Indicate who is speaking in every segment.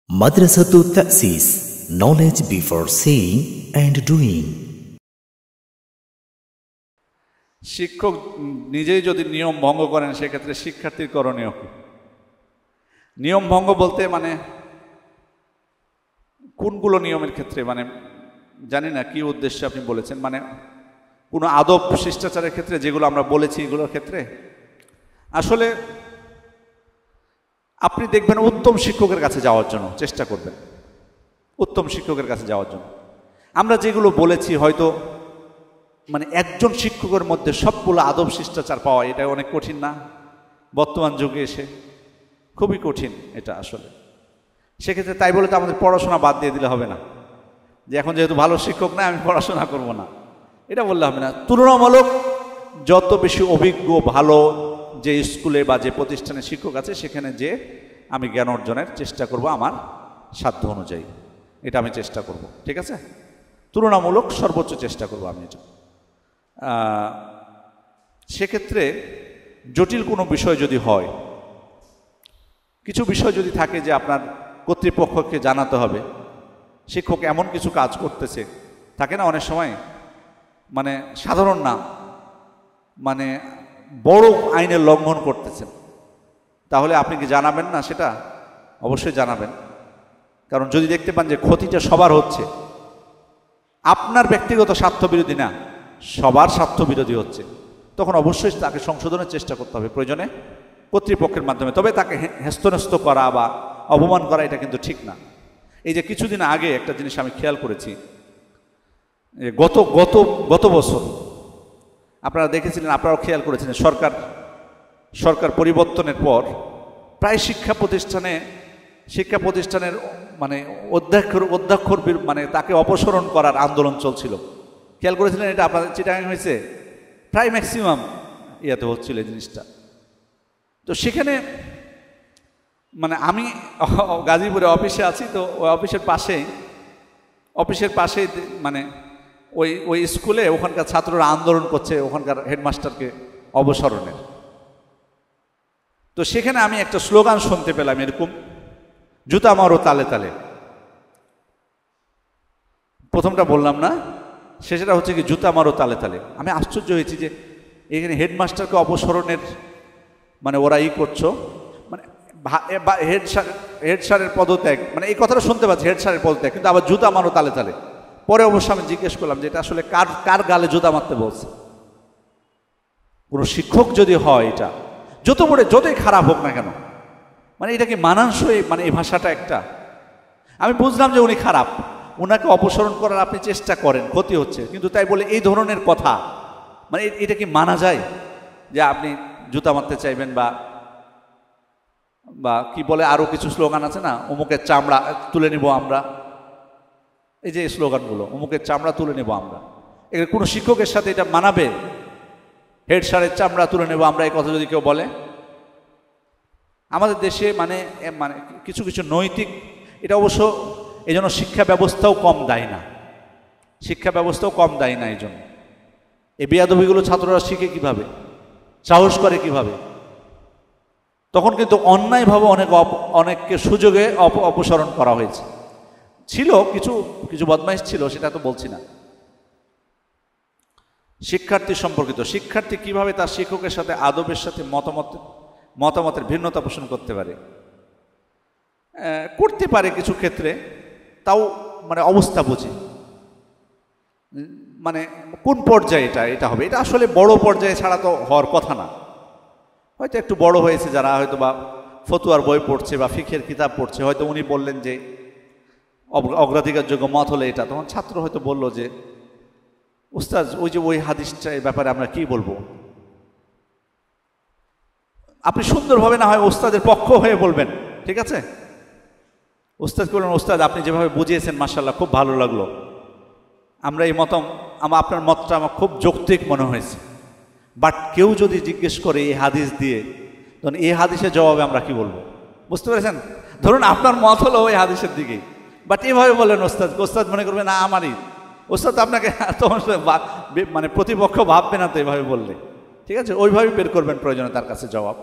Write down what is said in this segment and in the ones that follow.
Speaker 1: Madrasatu Ta'sis, knowledge before saying and doing.
Speaker 2: শিক্ষক নিজেই যদি নিয়ম ভঙ্গ করেন সেক্ষেত্রে শিক্ষার্থীর করণীয় কি? নিয়ম ভঙ্গ বলতে মানে কোনগুলো নিয়মের ক্ষেত্রে, মানে জানি না কি উদ্দেশ্যে আপনি বলেছেন, মানে কোনো আদব শিষ্টাচারের ক্ষেত্রে যেগুলো আমরা বলেছি এগুলোর ক্ষেত্রে আসলে আপনি দেখবেন উত্তম শিক্ষকের কাছে যাওয়ার জন্য চেষ্টা করবেন, উত্তম শিক্ষকের কাছে যাওয়ার জন্য। আমরা যেগুলো বলেছি হয়তো মানে একজন শিক্ষকের মধ্যে সবগুলো আদব শিষ্টাচার পাওয়া এটা অনেক কঠিন না? বর্তমান যুগে এসে খুবই কঠিন এটা আসলে। সেক্ষেত্রে তাই বলে তো আমাদের পড়াশোনা বাদ দিয়ে দিলে হবে না, যে এখন যেহেতু ভালো শিক্ষক না আমি পড়াশোনা করব না, এটা বললে হবে না। তুলনামূলক যত বেশি অভিজ্ঞ ভালো যে স্কুলে বা যে প্রতিষ্ঠানে শিক্ষক আছে সেখানে যে আমি জ্ঞান অর্জনের চেষ্টা করব আমার সাধ্য অনুযায়ী, এটা আমি চেষ্টা করব, ঠিক আছে? তুলনামূলক সর্বোচ্চ চেষ্টা করব আমি এটা। সেক্ষেত্রে জটিল কোনো বিষয় যদি হয়, কিছু বিষয় যদি থাকে যে আপনার কর্তৃপক্ষকে জানাতে হবে, শিক্ষক এমন কিছু কাজ করতেছে, থাকে না অনেক সময়, মানে সাধারণ না, মানে বড় আইনের লঙ্ঘন করতেছেন, তাহলে আপনি কি জানাবেন না? সেটা অবশ্যই জানাবেন। কারণ যদি দেখতে পান যে ক্ষতিটা সবার হচ্ছে, আপনার ব্যক্তিগত স্বার্থবিরোধী না, সবার স্বার্থবিরোধী হচ্ছে, তখন অবশ্যই তাকে সংশোধনের চেষ্টা করতে হবে প্রয়োজনে কর্তৃপক্ষের মাধ্যমে। তবে তাকে হেস্তনেস্ত করা বা অপমান করা এটা কিন্তু ঠিক না। এই যে কিছুদিন আগে একটা জিনিস আমি খেয়াল করেছি, গত বছর আপনারা দেখেছিলেন, আপনারাও খেয়াল করেছিলেন, সরকার পরিবর্তনের পর প্রায় শিক্ষা প্রতিষ্ঠানের মানে অধ্যক্ষর মানে তাকে অপসারণ করার আন্দোলন চলছিল। খেয়াল করেছিলেন এটা? আপনাদের চিটাগাং হয়েছে, প্রায় ম্যাক্সিমাম ইয়াতে হচ্ছিল এই জিনিসটা। তো সেখানে মানে আমি গাজীপুরে অফিসে আছি, তো ওই অফিসের পাশেই মানে ওই স্কুলে ওখানকার ছাত্ররা আন্দোলন করছে ওখানকার হেডমাস্টারকে অবসরণের। তো সেখানে আমি একটা স্লোগান শুনতে পেলাম এরকম, জুতা মারো তালে তালে। প্রথমটা বললাম না, শেষটা হচ্ছে কি জুতা মারো তালে তালে। আমি আশ্চর্য হয়েছি যে এখানে হেডমাস্টারকে অবসরণের মানে ওরা করছো, মানে হেড স্যারের পদত্যাগ, মানে এই কথাটা শুনতে পাচ্ছি, হেড স্যারের পদত্যাগ, কিন্তু আবার জুতা মারো তালে তালে। পরে অবশ্য আমি জিজ্ঞেস করলাম যে এটা আসলে কার গালে জুতা মারতে বলছে? কোনো শিক্ষক যদি হয়, এটা যতই খারাপ হোক না কেন, মানে এটা কি মানানসই? মানে এই ভাষাটা একটা, আমি বুঝলাম যে উনি খারাপ, ওনাকে অপসারণ করার আপনি চেষ্টা করেন, ক্ষতি হচ্ছে, কিন্তু তাই বলে এই ধরনের কথা, মানে এটা কি মানা যায় যে আপনি জুতা মারতে চাইবেন? বা কি বলে আরো কিছু স্লোগান আছে না, অমুকের চামড়া তুলে নিব আমরা, এই যে স্লোগানগুলো, অমুকের চামড়া তুলে নেব আমরা, এর কোনো শিক্ষকের সাথে এটা মানাবে? হেড স্যারের চামড়া তুলে নেব আমরা, এই কথা যদি কেউ বলে? আমাদের দেশে মানে কিছু নৈতিক, এটা অবশ্য এই জন্য শিক্ষা ব্যবস্থাও কম দায়ী না, এই জন্য এই বেয়াদবিগুলো ছাত্ররা শিখে কিভাবে, সাহস করে কিভাবে? তখন কিন্তু অন্যায়ভাবে অনেককে সুযোগে অপসারণ করা হয়েছে। ছিল কিছু বদমাইশ ছিল, সেটা তো বলছি না। শিক্ষার্থী সম্পর্কিত, শিক্ষার্থী কিভাবে তার শিক্ষকের সাথে আদবের সাথে মতামতের ভিন্নতা পোষণ করতে পারে কিছু ক্ষেত্রে, তাও মানে অবস্থা বুঝি, মানে কোন পর্যায়ে এটা হবে, এটা আসলে বড় পর্যায়ে ছাড়া তো হওয়ার কথা না। হয়তো একটু বড় হয়েছে যারা, হয়তো বা ফতুয়ার বই পড়ছে বা ফিকহের কিতাব পড়ছে, হয়তো উনি বললেন যে অগ্রাধিকারযোগ্য মত হলে এটা, তখন ছাত্র হয়তো বলল যে উস্তাদ ওই হাদিসটা এই ব্যাপারে আমরা কি বলবো? আপনি সুন্দরভাবে না হয় উস্তাদের পক্ষ হয়ে বলবেন, ঠিক আছে? উস্তাদকে বলবেন, উস্তাদ আপনি যেভাবে বুঝিয়েছেন মাশাআল্লাহ খুব ভালো লাগলো, আমরা এই আপনার মতটা আমার খুব যৌক্তিক মনে হয়েছে, বাট কেউ যদি জিজ্ঞেস করে এই হাদিস দিয়ে, তখন এই হাদিসের জবাবে আমরা কি বলবো? বুঝতে পেরেছেন? ধরুন আপনার মত হলো ওই হাদিসের দিকেই, বাট এভাবে বলেন ওস্তাদ মনে করবে না আমারই, ওস্তাদ আপনাকে মানে প্রতিপক্ষ ভাববে না তো এভাবে বললে, ঠিক আছে? ওইভাবেই বের করবেন প্রয়োজনে তার কাছে জবাব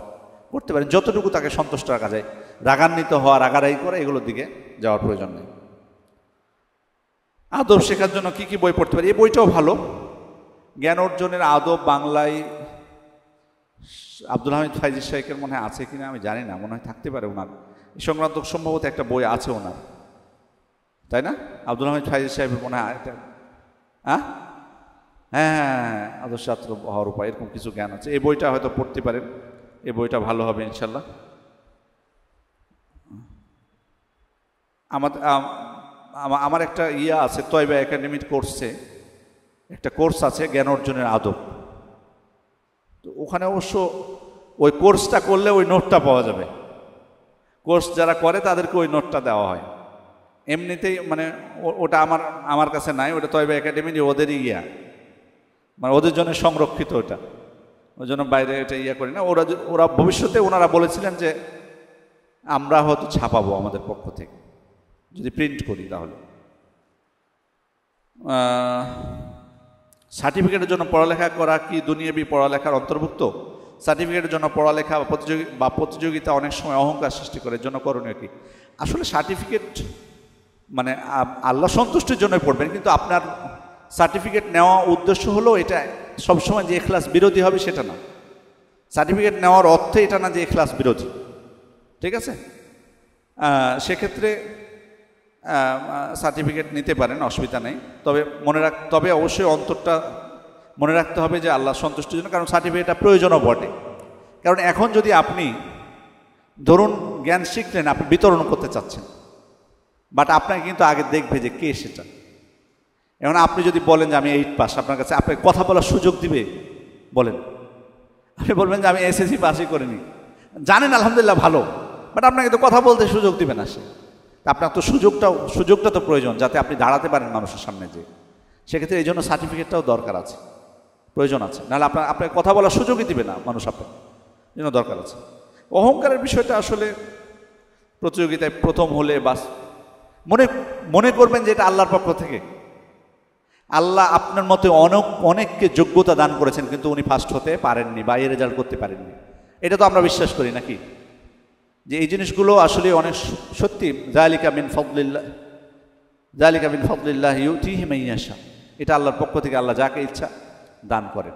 Speaker 2: করতে পারেন, যতটুকু তাকে সন্তুষ্ট রাখা যায়। রাগান্বিত হওয়া, রাগারাগি করা, এগুলোর দিকে যাওয়ার প্রয়োজন নেই। আদব শেখার জন্য কি কি বই পড়তে পারি? এই বইটাও ভালো, জ্ঞান অর্জনের আদব, বাংলায় আব্দুল হামিদ ফাইজি শেখের মনে হয় আছে কিনা আমি জানি না, মনে হয় থাকতে পারে ওনার এই সংক্রান্ত সম্ভবত একটা বই আছে ওনার, তাই না? আব্দুল হামিদ ফাইজি সাহেবের মনে হয় একটা, হ্যাঁ হ্যাঁ, আদর্শ ছাত্র হওয়ার উপায়, এরকম কিছু জ্ঞান আছে। এই বইটা হয়তো পড়তে পারেন, এই বইটা ভালো হবে ইনশাল্লাহ। আমার একটা ইয়া আছে, তয়বা একাডেমির কোর্সে একটা কোর্স আছে জ্ঞান অর্জনের আদব। তো ওখানে অবশ্য ওই কোর্সটা করলে ওই নোটটা পাওয়া যাবে। কোর্স যারা করে তাদেরকে ওই নোটটা দেওয়া হয়, এমনিতেই মানে ওটা আমার কাছে নাই, ওটা তয়বা একাডেমির ওদেরই ইয়া, মানে ওদের জন্য সংরক্ষিত ওটা, ওই জন্য বাইরে এটা ইয়া করি না। ওরা ভবিষ্যতে ওনারা বলেছিলেন যে আমরা হয়তো ছাপাবো আমাদের পক্ষ থেকে, যদি প্রিন্ট করি তাহলে। সার্টিফিকেটের জন্য পড়ালেখা করা কি দুনিয়াবি পড়ালেখার অন্তর্ভুক্ত? সার্টিফিকেটের জন্য পড়ালেখা বা প্রতিযোগিতা অনেক সময় অহংকার সৃষ্টি করে, এর জন্য করণীয় কি? আসলে সার্টিফিকেট মানে আল্লাহ সন্তুষ্টির জন্যই পড়বেন, কিন্তু আপনার সার্টিফিকেট নেওয়া উদ্দেশ্য হলো এটা সবসময় যে ইখলাস বিরোধী হবে সেটা না। সার্টিফিকেট নেওয়ার অর্থ এটা না যে ইখলাস বিরোধী, ঠিক আছে? সেক্ষেত্রে সার্টিফিকেট নিতে পারেন, অসুবিধা নেই। তবে অবশ্যই অন্তরটা মনে রাখতে হবে যে আল্লাহ সন্তুষ্টির জন্য, কারণ সার্টিফিকেটটা প্রয়োজনও বটে। কারণ এখন যদি আপনি ধরুন জ্ঞান শিখলেন, আপনি বিতরণ করতে চাচ্ছেন, বাট আপনাকে কিন্তু আগে দেখবে যে কে সেটা। এখন আপনি যদি বলেন যে আমি 8 পাস, আপনার কাছে আপনাকে কথা বলার সুযোগ দিবে? বলেন, আপনি বলবেন যে আমি এসএসসি পাসই করিনি, জানেন আলহামদুলিল্লাহ ভালো, বাট আপনাকে তো কথা বলতে সুযোগ দিবে না সে। আপনার তো সুযোগটা তো প্রয়োজন, যাতে আপনি দাঁড়াতে পারেন মানুষের সামনে যে। সেক্ষেত্রে এই জন্য সার্টিফিকেটটাও দরকার আছে, প্রয়োজন আছে, নাহলে আপনাকে কথা বলার সুযোগই দিবে না মানুষ, আপনার জন্য দরকার আছে। অহংকারের বিষয়টা আসলে প্রতিযোগিতায় প্রথম হলে বাস মনে করবেন যে এটা আল্লাহর পক্ষ থেকে। আল্লাহ আপনার মতে অনেককে যোগ্যতা দান করেছেন, কিন্তু উনি ফার্স্ট হতে পারেননি বা এই রেজাল্ট করতে পারেননি। এটা তো আমরা বিশ্বাস করি নাকি, যে এই জিনিসগুলো আসলে অনেক সত্যি। যালিকা মিন ফাদলিল্লাহ ইউতিহি মান ইয়াশা, এটা আল্লাহর পক্ষ থেকে, আল্লাহ যাকে ইচ্ছা দান করেন।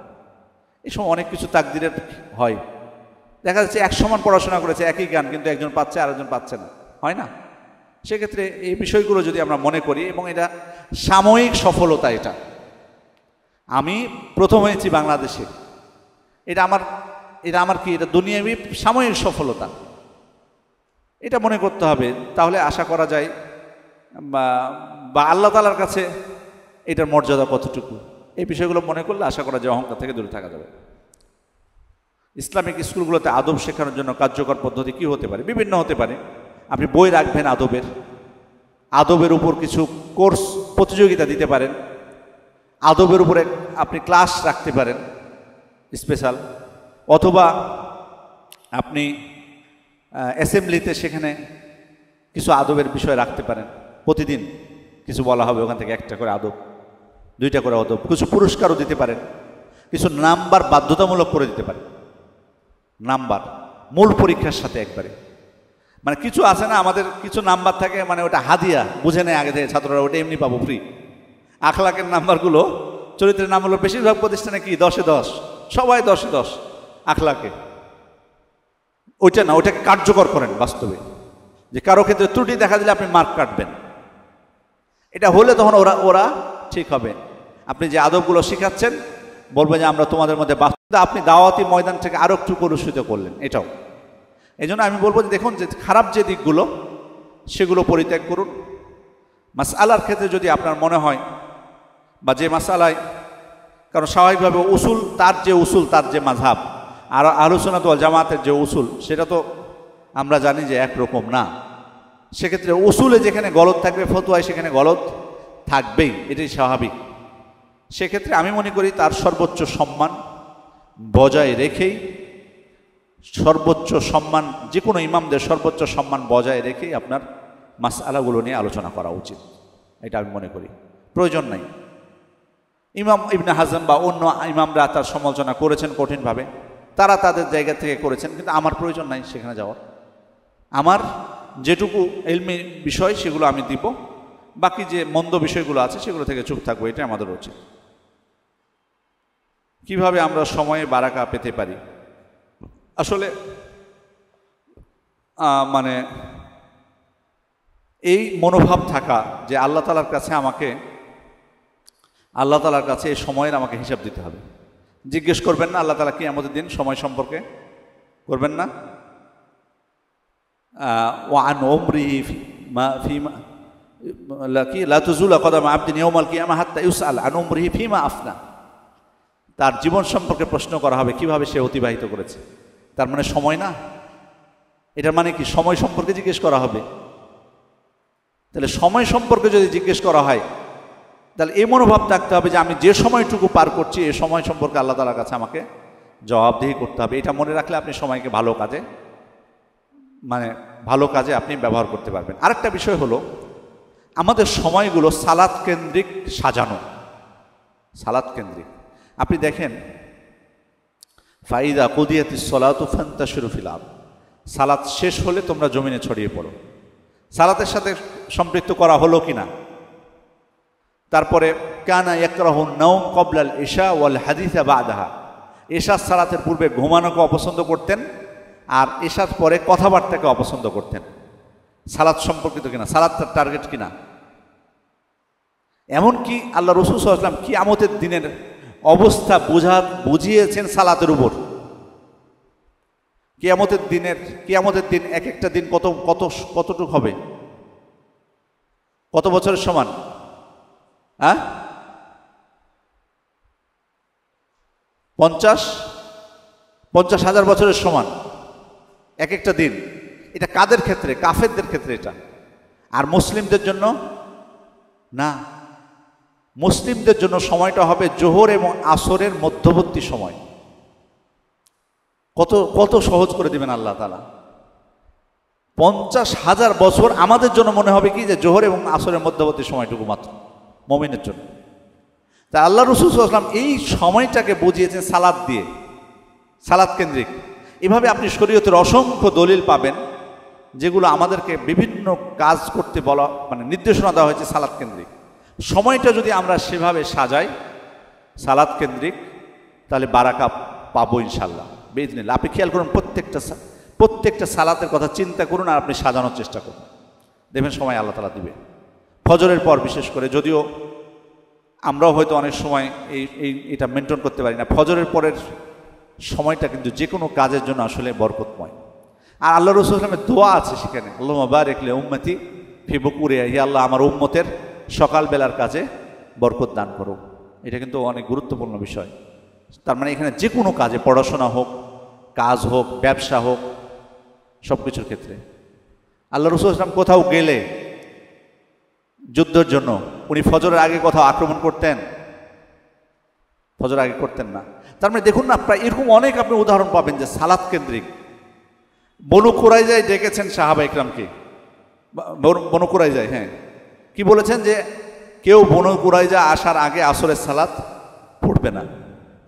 Speaker 2: এই সময় অনেক কিছু তাকদিরের হয়, দেখা যাচ্ছে এক সমান পড়াশোনা করেছে, একই জ্ঞান, কিন্তু একজন পাচ্ছে আর একজন পাচ্ছে না, হয় না? সেক্ষেত্রে এই বিষয়গুলো যদি আমরা মনে করি, এবং এটা সাময়িক সফলতা, এটা আমি প্রথম হয়েছি বাংলাদেশে, এটা আমার কি, এটা দুনিয়াবি সাময়িক সফলতা, এটা মনে করতে হবে। তাহলে আশা করা যায় বা আল্লাহ তাআলার কাছে এটার মর্যাদা কতটুকু, এই বিষয়গুলো মনে করলে আশা করা যায় অহংকার থেকে দূরে থাকা যাবে। ইসলামিক স্কুলগুলোতে আদব শেখানোর জন্য কার্যকর পদ্ধতি কি হতে পারে? বিভিন্ন হতে পারে। আপনি বই রাখবেন আদবের উপর কিছু কোর্স প্রতিযোগিতা দিতে পারেন, আদবের উপরে আপনি ক্লাস রাখতে পারেন স্পেশাল, অথবা আপনি অ্যাসেম্বলিতে সেখানে কিছু আদবের বিষয় রাখতে পারেন। প্রতিদিন কিছু বলা হবে, ওখান থেকে একটা করে আদব, 2টা করে আদব, কিছু পুরস্কারও দিতে পারেন, কিছু নাম্বার বাধ্যতামূলক করে দিতে পারেন, নাম্বার মূল পরীক্ষার সাথে একবারে। মানে কিছু আছে না আমাদের, কিছু নাম্বার থাকে মানে ওটা হাদিয়া, বুঝে নেয় আগে থেকে ছাত্ররা, ওটা এমনি পাবো ফ্রি। আখলাকের নাম্বারগুলো, চরিত্রের নামগুলো বেশিরভাগ প্রতিষ্ঠানে কি 10-এ 10, সবাই 10-এ 10 আখলাকে। ওইটা না, ওইটাকে কার্যকর করেন বাস্তবে, যে কারো ক্ষেত্রে ত্রুটি দেখা দিলে আপনি মার্ক কাটবেন। এটা হলে তখন ওরা ঠিক হবে। আপনি যে আদবগুলো শেখাচ্ছেন, বলবেন যে আমরা তোমাদের মধ্যে আপনি দাওয়াতি ময়দান থেকে আরও একটু কলুষিত করলেন। এটাও এই জন্য আমি বলবো যে দেখুন, যে খারাপ যে দিকগুলো সেগুলো পরিত্যাগ করুন। মাসআলার ক্ষেত্রে যদি আপনার মনে হয়, বা যে মাসআলায়, কারণ স্বাভাবিকভাবে উসুল তার যে মাযহাব, আর আহলুস সুন্নাত ওয়াল জামাতের যে উসুল, সেটা তো আমরা জানি যে একরকম না। সেক্ষেত্রে উসুলে যেখানে গলদ থাকবে, ফতোয়ায় সেখানে গলদ থাকবেই, এটাই স্বাভাবিক। সেক্ষেত্রে আমি মনে করি তার সর্বোচ্চ সম্মান বজায় রেখেই, সর্বোচ্চ সম্মান, যে কোনো ইমামদের সর্বোচ্চ সম্মান বজায় রেখেই আপনার মাসআলাগুলো নিয়ে আলোচনা করা উচিত, এটা আমি মনে করি। প্রয়োজন নাই ইমাম ইবনে হাজম বা অন্য ইমামরা তার সমালোচনা করেছেন কঠিনভাবে, তারা তাদের জায়গা থেকে করেছেন, কিন্তু আমার প্রয়োজন নাই সেখানে যাওয়ার। আমার যেটুকু ইলমি বিষয় সেগুলো আমি দিব, বাকি যে মন্দ বিষয়গুলো আছে সেগুলো থেকে চুপ থাকবো, এটা আমাদের উচিত। কিভাবে আমরা সময়ে বারাকা পেতে পারি? আসলে মানে এই মনোভাব থাকা যে আল্লাহ তাআলার কাছে এই সময়ের আমাকে হিসাব দিতে হবে। জিজ্ঞেস করবেন না আল্লাহ তাআলা কিয়ামতের দিন সময় সম্পর্কে? করবেন না? ওয়ান উমরিহি ফিমা লা তুযুলা কদাম আবদিন ইয়াওমাল কিয়ামাহ হাত্তা ইউসআল আন উমরিহি ফিমা আফনা। তার জীবন সম্পর্কে প্রশ্ন করা হবে কিভাবে সে অতিবাহিত করেছে। তার মানে সময় না, এটার মানে কি সময় সম্পর্কে জিজ্ঞেস করা হবে? তাহলে সময় সম্পর্কে যদি জিজ্ঞেস করা হয়, তাহলে এই মনোভাব থাকতে হবে যে আমি যে সময়টুকু পার করছি এই সময় সম্পর্কে আল্লাহ তাআলার কাছে আমাকে জবাবদিহি করতে হবে। এটা মনে রাখলে আপনি সময়কে ভালো কাজে আপনি ব্যবহার করতে পারবেন। আরেকটা বিষয় হলো আমাদের সময়গুলো সালাত কেন্দ্রিক সাজানো। সালাত কেন্দ্রিক আপনি দেখেন, ফাইদা কুদিয়াতিস সালাতু ফান্তাশিরু ফিল আরদ, সালাত শেষ হলে তোমরা জমিনে ছড়িয়ে পড়ো। সালাতের সাথে সম্পৃক্ত করা হলো কিনা? তারপরে কানা ইয়াকরাহু নাওম ক্বাবলাল ইশা ওয়াল হাদিসা বাদাহা, ইশার সালাতের পূর্বে ঘুমানোকে অপছন্দ করতেন আর ইশার পরে কথাবার্তাকে অপছন্দ করতেন। সালাত সম্পর্কিত কিনা, সালাতের টার্গেট কিনা? এমনকি আল্লাহ রাসূল সাল্লাল্লাহু আলাইহি ওয়াসাল্লাম কিয়ামতের দিনের অবস্থা বুঝিয়েছেন সালাতের উপর। কিয়ামতের দিন এক একটা দিন কতটুক হবে? কত বছরের সমান? 50,000 বছরের সমান এক একটা দিন। এটা কাদের ক্ষেত্রে? কাফেরদের ক্ষেত্রে এটা। আর মুসলিমদের জন্য না, মুসলিমদের জন্য সময়টা হবে জোহর এবং আসরের মধ্যবর্তী সময়। কত সহজ করে দিবেন আল্লাহ তাআলা। 50,000 বছর আমাদের জন্য মনে হবে কি যে জোহর এবং আসরের মধ্যবর্তী সময়টুকু মাত্র মুমিনের জন্য। তাই আল্লাহ রাসূল সাল্লাল্লাহু আলাইহি ওয়াসাল্লাম এই সময়টাকে বুঝিয়েছেন সালাত দিয়ে, সালাত কেন্দ্রিক। এভাবে আপনি শরীয়তের অসংখ্য দলিল পাবেন যেগুলো আমাদেরকে বিভিন্ন কাজ করতে বলা নির্দেশনা দেওয়া হয়েছে সালাত কেন্দ্রিক। সময়টা যদি আমরা সেভাবে সাজাই সালাত কেন্দ্রিক, তাহলে বারাকা পাবো ইনশাআল্লাহ বিইজনিল্লাহ। আপনি খেয়াল করুন, প্রত্যেকটা সালাতের কথা চিন্তা করুন আর আপনি সাজানোর চেষ্টা করুন, দেখবেন সময় আল্লাহ তাআলা দিবে। ফজরের পর বিশেষ করে, যদিও আমরাও হয়তো অনেক সময় এটা মেনটেন করতে পারি না, ফজরের পরের সময়টা কিন্তু যে কোনো কাজের জন্য আসলে বরকতময়। আর আল্লাহ রাসূল সাল্লাল্লাহু আলাইহি ওয়াসাল্লামের দোয়া আছে সেখানে, আল্লাহুম্মা বারিক লি উম্মতি ফি বুকুরিহা, হে আল্লাহ আমার উম্মতের সকালবেলার কাজে বরকত দান করো। এটা কিন্তু অনেক গুরুত্বপূর্ণ বিষয়। তার মানে এখানে যে কোনো কাজে, পড়াশোনা হোক, কাজ হোক, ব্যবসা হোক, সব কিছুর ক্ষেত্রে। আল্লাহ রাসূল সাল্লাল্লাহু আলাইহি ওয়াসাল্লাম কোথাও গেলে যুদ্ধের জন্য উনি ফজরের আগে কোথাও আক্রমণ করতেন? ফজরের আগে করতেন না। তার মানে দেখুন না, প্রায় এরকম অনেক আপনি উদাহরণ পাবেন যে সালাত কেন্দ্রিক। বনু কুরাইজায় ডেকেছেন সাহাবা ইকরামকে, বনু কুরাইজায়, হ্যাঁ, কি বলেছেন যে কেউ বনু কুরাইজা আসার আগে আসরের সালাত পড়বে না।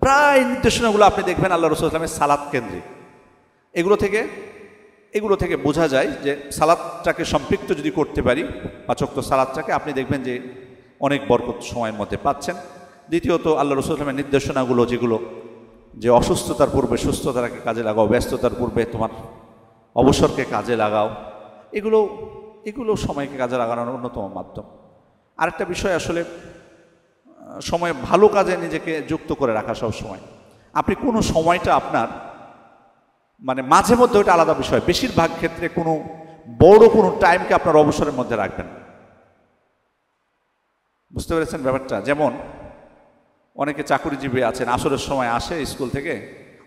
Speaker 2: প্রায় নির্দেশনাগুলো আপনি দেখবেন আল্লাহ রাসূল সাল্লাল্লাহু আলাইহি ওয়াসাল্লামের সালাত কেন্দ্রিক। এগুলো থেকে বোঝা যায় যে সালাতটাকে সম্পৃক্ত যদি করতে পারি, 5 ওয়াক্ত সালাতটাকে, আপনি দেখবেন যে অনেক বরকত সময়ের মধ্যে পাচ্ছেন। দ্বিতীয়ত আল্লাহ রাসূল সাল্লাল্লাহু আলাইহি ওয়াসাল্লামের নির্দেশনাগুলো যেগুলো, যে অসুস্থতার পূর্বে সুস্থতাকে কাজে লাগাও, ব্যস্ততার পূর্বে তোমার অবসরকে কাজে লাগাও, এগুলো সময়কে কাজে লাগানোর অন্যতম মাধ্যম। আরেকটা বিষয়, আসলে সময় ভালো কাজে নিজেকে যুক্ত করে রাখা। সব সময় আপনি কোনো সময়টা আপনার মাঝে মধ্যে, ওইটা আলাদা বিষয়, বেশিরভাগ ক্ষেত্রে কোনো বড় কোনো টাইমকে আপনার অবসরের মধ্যে রাখবেন। বুঝতে পেরেছেন ব্যাপারটা? যেমন অনেকে চাকরিজীবী আছেন, আসরের সময় আসে স্কুল থেকে,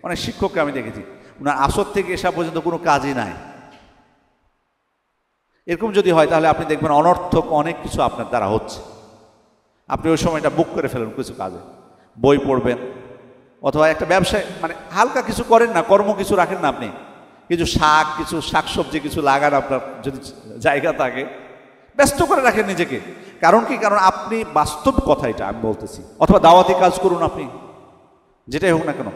Speaker 2: অনেক শিক্ষককে আমি দেখেছি ওনার আসর থেকে এসা পর্যন্ত কোনো কাজই নাই। এরকম যদি হয় তাহলে আপনি দেখবেন অনর্থক অনেক কিছু আপনার দ্বারা হচ্ছে। আপনি ওই সময়টা বুক করে ফেলেন কিছু কাজে, বই পড়বেন অথবা একটা ব্যবসায় হালকা কিছু করেন না, কর্ম কিছু রাখেন না, আপনি কিছু শাকসবজি কিছু লাগান, আপনার যদি জায়গা থাকে, ব্যস্ত করে রাখেন নিজেকে। কারণ কি? কারণ আপনি, বাস্তব কথা এটা আমি বলতেছি, অথবা দাওয়াতি কাজ করুন, আপনি যেটাই হোক না কেন,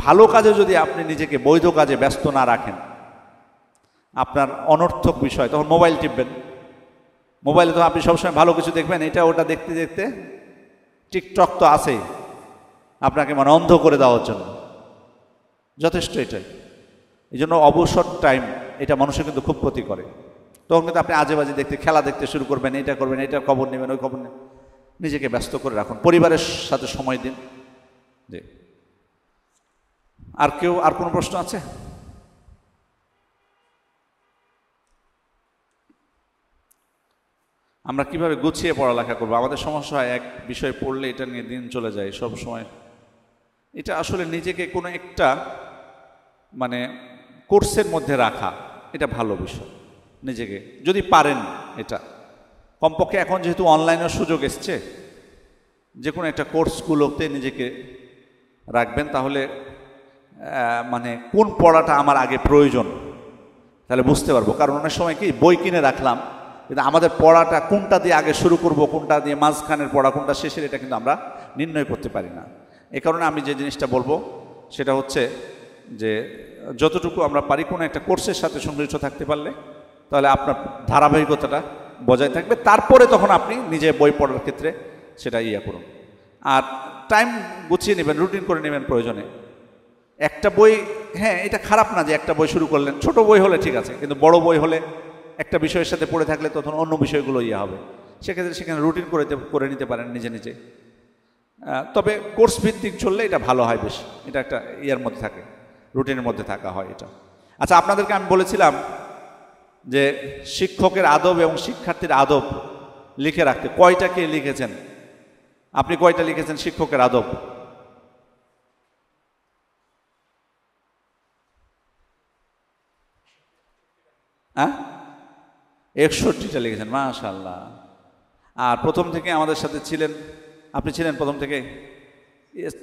Speaker 2: ভালো কাজে যদি আপনি নিজেকে বৈধ কাজে ব্যস্ত না রাখেন, আপনার অনর্থক বিষয়, তখন মোবাইল টিপবেন। মোবাইলে তো আপনি সবসময় ভালো কিছু দেখবেন, এটা ওটা দেখতে দেখতে টিকটক তো আছেই আপনাকে মানে অন্ধ করে দেওয়ার জন্য, যথেষ্ট এটাই। এই জন্য অবসর টাইম এটা মানুষের কিন্তু খুব ক্ষতি করে। তখন কিন্তু আপনি আজে বাজে দেখতে, খেলা দেখতে শুরু করবেন, এটা করবেন, এটার খবর নেবেন, ওই খবর নেবেন। নিজেকে ব্যস্ত করে রাখুন, পরিবারের সাথে সময় দিন। জি, আর কোনো প্রশ্ন আছে? আমরা কিভাবে গুছিয়ে পড়ালেখা করবো? আমাদের সমস্যা হয় এক বিষয় পড়লে এটা নিয়ে দিন চলে যায় সব সময়। এটা আসলে নিজেকে কোনো একটা মানে কোর্সের মধ্যে রাখা, এটা ভালো বিষয়। নিজেকে যদি পারেন, এটা কমপক্ষে এখন যেহেতু অনলাইনের সুযোগ এসছে, যে কোনো একটা কোর্সগুলোতে নিজেকে রাখবেন, তাহলে মানে কোন পড়াটা আমার আগে প্রয়োজন তাহলে বুঝতে পারবো। কারণ অনেক সময় কি বই কিনে রাখলাম, কিন্তু আমাদের পড়াটা কোনটা দিয়ে আগে শুরু করব, কোনটা দিয়ে মাঝখানের পড়া, কোনটা শেষের, এটা কিন্তু আমরা নির্ণয় করতে পারি না। এই কারণে আমি যে জিনিসটা বলবো সেটা হচ্ছে যে যতটুকু আমরা পারি কোনো একটা কোর্সের সাথে সংশ্লিষ্ট থাকতে পারলে তাহলে আপনার ধারাবাহিকতাটা বজায় থাকবে। তারপরে তখন আপনি নিজে বই পড়ার ক্ষেত্রে সেটা করুন। আর টাইম গুছিয়ে নেবেন, রুটিন করে নেবেন প্রয়োজনে। একটা বই, হ্যাঁ এটা খারাপ না যে একটা বই শুরু করলেন, ছোট বই হলে ঠিক আছে, কিন্তু বড় বই হলে একটা বিষয়ের সাথে পড়ে থাকলে তখন অন্য বিষয়গুলো হবে, সেক্ষেত্রে সেখানে রুটিন করে নিতে পারেন নিজে নিজে। তবে কোর্স ভিত্তিক চললে এটা ভালো হয় বেশি, এটা একটা মধ্যে থাকে, রুটিনের মধ্যে থাকা হয় এটা। আচ্ছা, আপনাদেরকে আমি বলেছিলাম যে শিক্ষকের আদব এবং শিক্ষার্থীর আদব লিখে রাখতে। কয়টা কে লিখেছেন? আপনি কয়টা লিখেছেন শিক্ষকের আদব? হ্যাঁ, 61টা লিখেছেন, মাশাআল্লাহ। আর প্রথম থেকে আমাদের সাথে ছিলেন, আপনি ছিলেন প্রথম থেকে।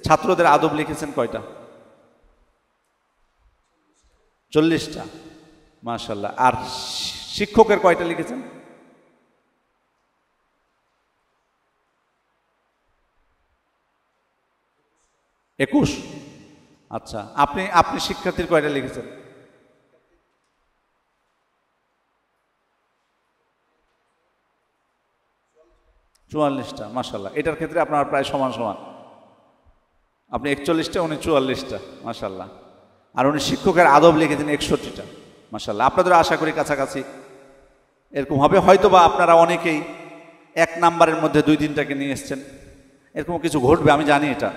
Speaker 2: ছাত্রদের আদব লিখেছেন কয়টা? 40টা, মাশাআল্লাহ। আর শিক্ষকের কয়টা লিখেছেন? 21। আচ্ছা, আপনি শিক্ষার্থীর কয়টা লিখেছেন? 44টা, মাশাআল্লাহ। এটার ক্ষেত্রে আপনার প্রায় সমান সমান, আপনি 41টা, উনি 44টা, মাশাআল্লাহ। আর উনি শিক্ষকের আদব লিখেছেন 61টা, মাশাআল্লাহ। আপনাদের আশা করি কাছাকাছি এরকম হবে। হয়তো বা আপনারা অনেকেই 1 নাম্বারের মধ্যে 2-3টাকে নিয়ে এসছেন, এরকম কিছু ঘটবে আমি জানি, এটা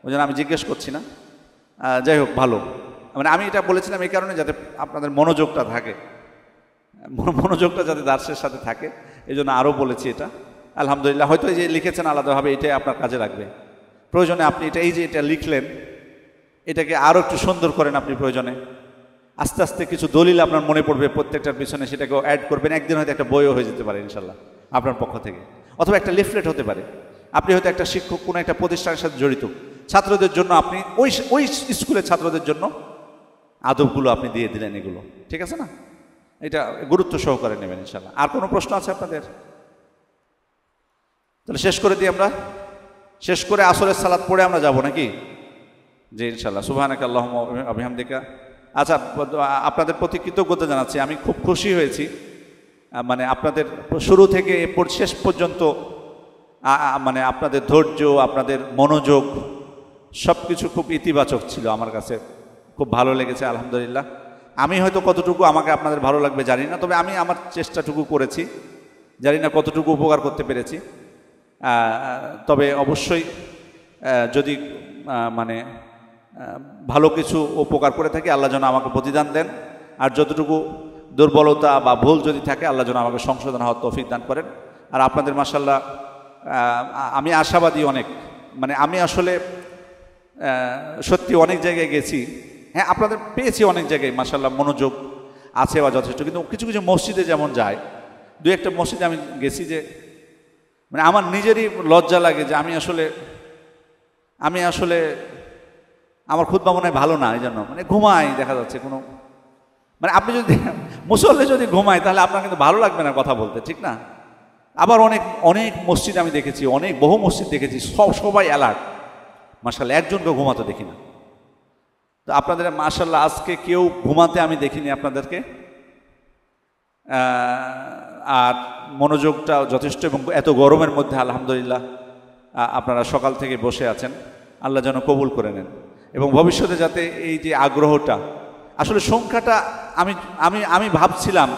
Speaker 2: ওই জন্য আমি জিজ্ঞেস করছি না। যাই হোক, ভালো। মানে আমি এটা বলেছিলাম এই কারণে যাতে আপনাদের মনোযোগটা থাকে, মনোযোগটা যাতে দার্সের সাথে থাকে, এই জন্য আরও বলেছি এটা। আলহামদুলিল্লাহ, হয়তো এই যে লিখেছেন আলাদাভাবে, এটাই আপনার কাজে লাগবে। প্রয়োজনে আপনি এটা, এই যে এটা লিখলেন, এটাকে আরও একটু সুন্দর করেন আপনি প্রয়োজনে। আস্তে আস্তে কিছু দলিল আপনার মনে পড়বে প্রত্যেকটার পিছনে, সেটাকেও অ্যাড করবেন। একদিন হয়তো একটা বইও হয়ে যেতে পারে ইনশাল্লাহ আপনার পক্ষ থেকে, অথবা একটা লিফলেট হতে পারে। আপনি হয়তো একটা শিক্ষক, কোনো একটা প্রতিষ্ঠানের সাথে জড়িত, ছাত্রদের জন্য আপনি ওই স্কুলের ছাত্রদের জন্য আদবগুলো আপনি দিয়ে দিলেন, এগুলো ঠিক আছে না? এটা গুরুত্ব সহকারে নেবেন ইনশাল্লাহ। আর কোনো প্রশ্ন আছে আপনাদের? তাহলে শেষ করে দিই আমরা, শেষ করে আসরের সালাত পড়ে আমরা যাব নাকি? জি ইনশাল্লাহ। সুবহানাকা আল্লাহুম্মা ওয়া বিহামদিকা। আচ্ছা, আপনাদের প্রতি কৃতজ্ঞতা জানাচ্ছি। আমি খুব খুশি হয়েছি, মানে আপনাদের শুরু থেকে শেষ পর্যন্ত মানে আপনাদের ধৈর্য, আপনাদের মনোযোগ সব কিছু খুব ইতিবাচক ছিল আমার কাছে, খুব ভালো লেগেছে আলহামদুলিল্লাহ। আমি হয়তো কতটুকু আমাকে আপনাদের ভালো লাগবে জানি না, তবে আমি আমার চেষ্টাটুকু করেছি, জানি না কতটুকু উপকার করতে পেরেছি। তবে অবশ্যই যদি মানে ভালো কিছু উপকার করে থাকি, আল্লাহ যেন আমাকে প্রতিদান দেন। আর যতটুকু দুর্বলতা বা ভুল যদি থাকে, আল্লাহ যেন আমাকে সংশোধন হওয়ার তৌফিক দান করেন। আর আপনাদের মাশাআল্লাহ, আমি আশাবাদী অনেক, মানে আমি আসলে সত্যি অনেক জায়গায় গেছি, হ্যাঁ আপনাদের পেয়েছি অনেক জায়গায় মাশাআল্লাহ, মনোযোগ আছে বা যথেষ্ট। কিন্তু কিছু কিছু মসজিদে যেমন যায়, 2-1টা মসজিদে আমি গেছি যে মানে আমার নিজেরই লজ্জা লাগে যে আমি আসলে আমার খুতবা মনে হয় ভালো না, এই জন্য মানে ঘুমাই, দেখা যাচ্ছে কোনো, মানে আপনি যদি মুসল্লি যদি ঘুমায় তাহলে আপনার কিন্তু ভালো লাগবে না কথা বলতে, ঠিক না? আবার অনেক মসজিদ আমি দেখেছি, বহু মসজিদ দেখেছি, সবাই অ্যালার্ট মাশাআল্লাহ, একজনকে ঘুমাতে দেখি না। তো আপনাদের মাশাআল্লাহ আজকে কেউ ঘুমাতে আমি দেখিনি আপনাদেরকে, আর মনোযোগটা যথেষ্ট, এবং এত গরমের মধ্যে আলহামদুলিল্লাহ আপনারা সকাল থেকে বসে আছেন। আল্লাহ যেন কবুল করে নেন, এবং ভবিষ্যতে যাতে এই যে আগ্রহটা, আসলে সংখ্যাটা আমি আমি আমি ভাবছিলাম,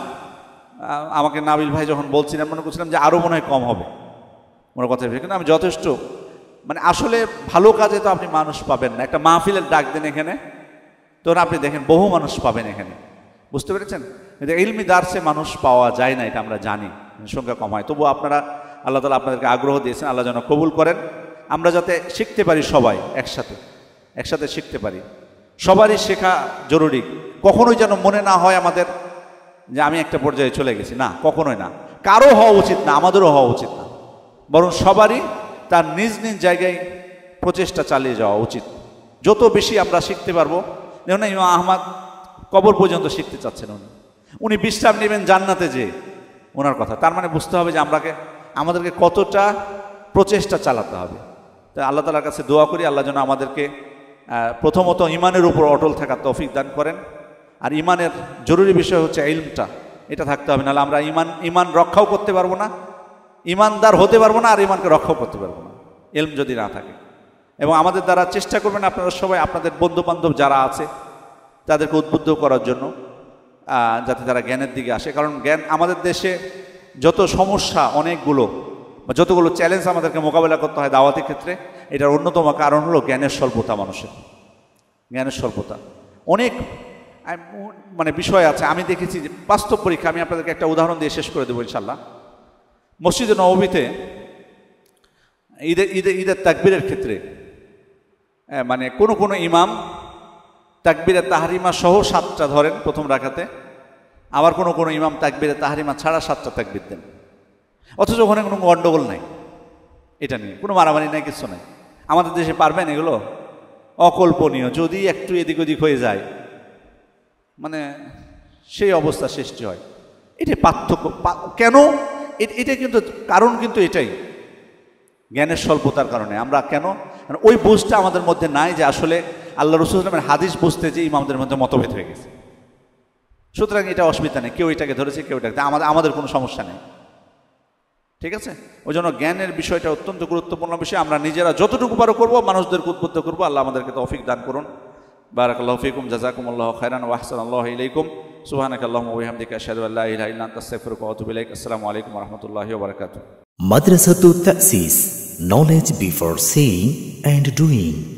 Speaker 2: আমাকে নাবিল ভাই যখন বলছিলাম মনে করছিলাম যে আরও মনে হয় কম হবে মনে কথা, কিন্তু আমি যথেষ্ট, মানে আসলে ভালো কাজে তো আপনি মানুষ পাবেন না। একটা মাহফিলের ডাক দেন এখানে, তখন আপনি দেখেন বহু মানুষ পাবেন এখানে, বুঝতে পেরেছেন? কিন্তু ইলমি দার্সে মানুষ পাওয়া যায় না, এটা আমরা জানি, সংখ্যা কম হয়। তবু আপনারা, আল্লাহ তাআলা আপনাদেরকে আগ্রহ দিয়েছেন, আল্লাহ যেন কবুল করেন। আমরা যাতে শিখতে পারি সবাই একসাথে শিখতে পারি, সবারই শেখা জরুরি। কখনোই যেন মনে না হয় আমাদের যে আমি একটা পর্যায়ে চলে গেছি, না, কখনোই না। কারো হওয়া উচিত না, আমাদেরও হওয়া উচিত না, বরং সবারই তার নিজ নিজ জায়গায় প্রচেষ্টা চালিয়ে যাওয়া উচিত। যত বেশি আমরা শিখতে পারবো, যেমন ইমাম আহমদ কবর পর্যন্ত শিখতে চাচ্ছেন উনি বিশ্রাম নেবেন জান্নাতে, যে ওনার কথা, তার মানে বুঝতে হবে যে আমাদেরকে কতটা প্রচেষ্টা চালাতে হবে। তাই আল্লাহ তাআলার কাছে দোয়া করি, আল্লাহ যেন আমাদেরকে প্রথমত ইমানের উপর অটল থাকার তৌফিক দান করেন। আর ইমানের জরুরি বিষয় হচ্ছে ইলমটা, এটা থাকতে হবে, নাহলে আমরা ইমান রক্ষাও করতে পারবো না, ইমানদার হতে পারবো না, আর ইমানকে রক্ষাও করতে পারবো না ইলম যদি না থাকে। এবং আমাদের দ্বারা চেষ্টা করবেন আপনারা সবাই আপনাদের বন্ধুবান্ধব যারা আছে তাদেরকে উদ্বুদ্ধ করার জন্য, যাতে তারা জ্ঞানের দিকে আসে। কারণ জ্ঞান, আমাদের দেশে যত সমস্যা অনেকগুলো বা যতগুলো চ্যালেঞ্জ আমাদেরকে মোকাবেলা করতে হয় দাওয়াতি ক্ষেত্রে, এটার অন্যতম কারণ হলো জ্ঞানের স্বল্পতা। মানুষের জ্ঞানের স্বল্পতা অনেক মানে বিষয় আছে। আমি দেখেছি যে বাস্তব পরীক্ষা, আমি আপনাদেরকে একটা উদাহরণ দিয়ে শেষ করে দেবো ইনশাল্লাহ। মসজিদে নববীতে ঈদের তাকবীরের ক্ষেত্রে মানে কোনো ইমাম তাকবীরে তাহরিমা সহ 7টা ধরেন প্রথম রাকাতে, আবার কোনো ইমাম তাকবীরে তাহরিমা ছাড়া 7টা তাকবীর দেন, অথচ ওখানে কোনো গণ্ডগোল নাই, এটা নিয়ে কোনো মারামারি নাই, কিছু নাই। আমাদের দেশে পারবেন এগুলো? অকল্পনীয়। যদি একটু এদিক ওদিক হয়ে যায়, মানে সেই অবস্থা সৃষ্টি হয়। এটা পার্থক্য কেন? এটা কিন্তু কারণ কিন্তু এটাই, জ্ঞানের স্বল্পতার কারণে। আমরা কেন ওই বুঝটা আমাদের মধ্যে নাই, যে আসলে আল্লাহ রাসূল সাল্লাল্লাহু আলাইহি ওয়াসাল্লামের হাদিস বুঝতে যে ইমামদের মধ্যে মতভেদ হয়ে গেছে। সুতরাং এটা অসুবিধা নেই, কেউ এটাকে ধরেছে, কেউ এটাকে, আমাদের কোনো সমস্যা নেই, ঠিক আছে? ওই জন্য জ্ঞানের বিষয়টা অত্যন্ত গুরুত্বপূর্ণ বিষয়। আমরা নিজেরা যতটুকু পারো করবো, মানুষদেরকে উদ্বুদ্ধ করবো। আল্লাহ আমাদেরকে তৌফিক দান করুন। বারাকাল্লাহু ফিকুম, জাযাকুমুল্লাহু খাইরান ওয়া আহসানাল্লাহু ইলাইকুম। সুবহানাকাল্লাহুম্মা ওয়া বিহামদিকা আশহাদু আল্লা ইলাহা ইল্লা আনতা আস্তাগফিরুকা ওয়া আতুবু ইলাইক। আসসালামু আলাইকুম ওয়া রাহমাতুল্লাহি ওয়া বারাকাতুহু।
Speaker 1: Madrasatut Ta'sis, knowledge before saying and doing.